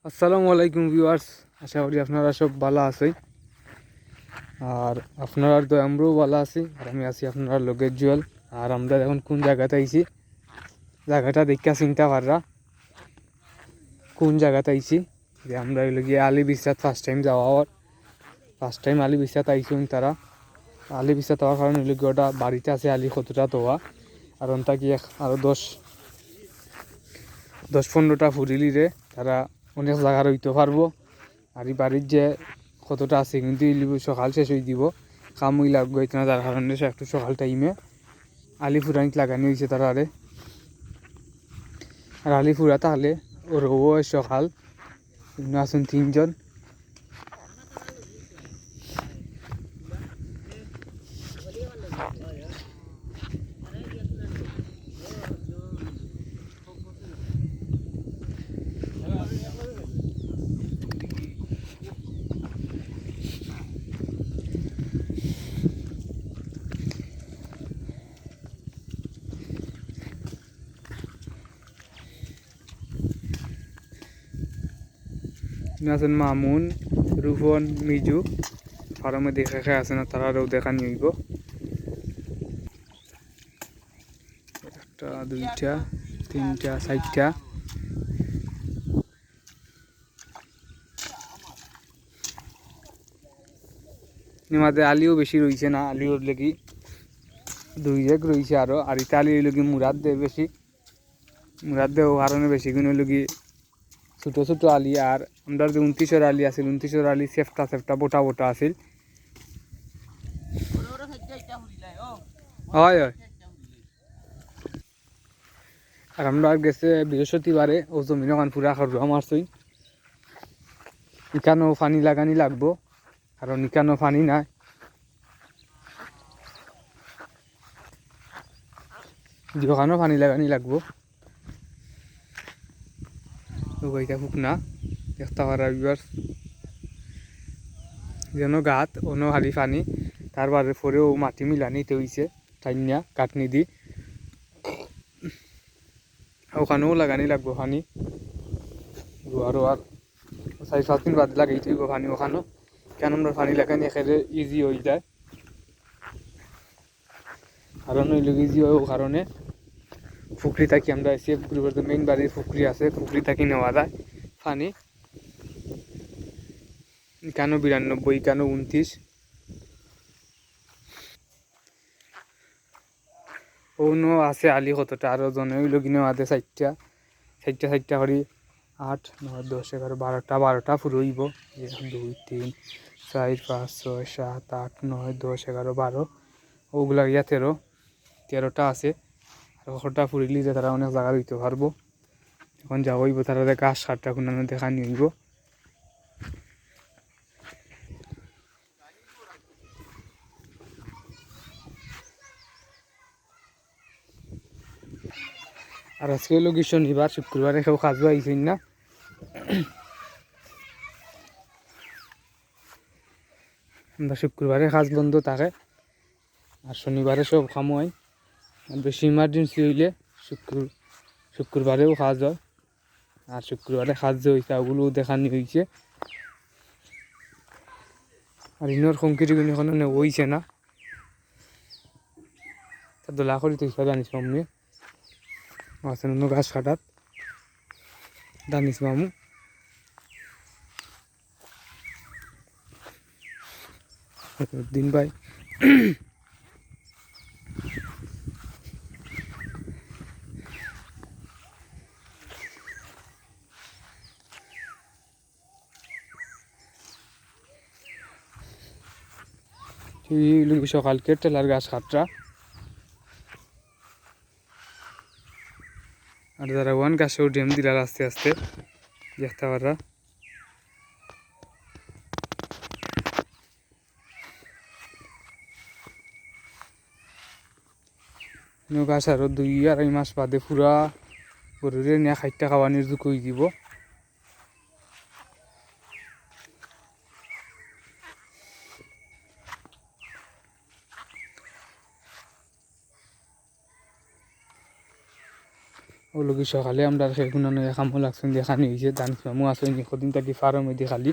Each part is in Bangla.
আসসালামু আলাইকুম ভিউয়ার্স, আশা করি আপনারা সব ভালো আছেন। আর আপনারা তো আমরাও ভালো আছি। আর আমি আছি আপনারা লগের জুয়েল। আর আমরা এখন কোন জায়গাতে আইছি, জায়গাটা দেখা চিন্তা পাররা কোন জায়গাতে আইছি। যে আমরা হইল গিয়ে আলী বিশ্বাত ফার্স্ট টাইম যাওয়ার, ফার্স্ট টাইম আলী বিশ্বাত আইসুন তারা। আলী বিশ্বাত হওয়ার কারণে হইল গিয়ে ওটা বাড়িতে আছে আলী কতটা তোয়া, আর ওনটা কি আরও 10-15টা ফুরিলি রে তারা অনেক জায়গা রইতে পারবো। আর এই বাড়ির যে কতটা আছে কিন্তু সকাল শেষ হয়ে দিব, কামই লাগবে এখানে, যার কারণে একটু সকাল টাইমে আলিপুরানিত লাগানি হয়েছে তারা আরে। আর আলিপুরা তাহলে ওর ও সকাল আসুন 3জন। আছেন মামুন, রুফন, মিজু। ফার্মে দেখে খেয়ে আছে না, তারাও দেখা নিব। একটা, দুইটা, তিনটা, চারটা। নিমাদে আলিও বেশি রয়েছে না, আলিওর লেগি 2 রয়েছে আরো। আর ইটা আলি লগি মুরাদ দে বেশি, মুরাদ দে ও কারণে বেশি গুণ লগি ছোটো ছোটো আলি। আর আমরা যে 29 আলি আছিল, 29 আলি সেফটা বোটা বোটা আছিল। হয় হয়। আর আমরা গেছে বৃহস্পতিবারে ও জমিন ওখান পুরা খারুয়া মারছই। ইকানো পানি লাগানি লাগবো, কারণ ইকানো পানি নাই। ওখানেও পানি লাগানি লাগবো। ওইটা শুকনা দেখতে পারা যেন গাত অন্য হালি পানি, তারপরে পরেও মাটি মিলানিতে হয়েছে টাইনিয়া কাটনি দি। ওখানেও লাগানি লাগবো পানি। আরও আর 4-5 দিন বাদ লাগাই দিব পানি ওখানেও, কেন আমরা পানি লাগানি একেবারে ইজি হয়ে যায়। কারণ ওই লোক ইজি হয় ও কারণে পুকুরি থাকি আমরা এসে পুকুরি মেইন বাড়ির পুকুরি আছে, পুকুরি থাকি নেওয়া যায় পানি। কেন 92, কেন 29। অন্য আছে আলি কতটা আরও জনে ওই লোক নেওয়া আছে 4টা করি 8, 9, 10, 11, 12টা ফুরইব। 1, 2, 3, 4, 5, 6, 7, 8, 9, 10, 11, 12, ওগুলা ইয়া 13টা আছে। আর ওটা ফুরিলি যে তারা অনেক জায়গা দিতে পারবো। এখন যা হইব তারা গাছ কাঠটা খুনানো দেখা নিয়ে হইব। আর আজকে হলো কি শনিবার, শুক্রবারে কেউ কাজও আইছেন না। আমরা শুক্রবারে কাজ বন্ধ থাকে, আর শনিবারে সব কাম হয়। আর বেশি ইমার্জেন্সি হইলে শুক্রবারেও কাজ হয়। আর শুক্রবারে কাজ যে হয়েছে ওগুলোও দেখানি হয়েছে। আর ইনোর সংকীর্ণ এখনো হয়েছে না, তা দোলা করি তুই জানিস মামু আছে অন্য গাছ কাটাত জানিস মামু। দিন ভাই সকালকে টেলার গাছ কাটরা। আর যারা ওয়ান গাছেও ডেম দিলার আস্তে আস্তে দেখতে পাররা। গাছ আরও 2-2.5 মাস বাদে পুরা গরুরে নিয়ে খাইটা খাওয়ানির যুগ হয়ে দিব। ওলগি সকালে আমরা সেগুলো নয় কামও লাগছেন দেখানি হয়েছে ধান মামু আসেন কদিন থাকি ফার্ম হইতে খালি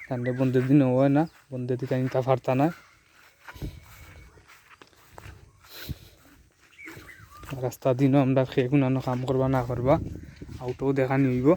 তাহলে বন্ধের দিন হয় না বন্ধের দিন তা ফারতা না রাস্তা দিনও আমরা সেগুলো কাম করবা না করবা আউটও দেখানি হইব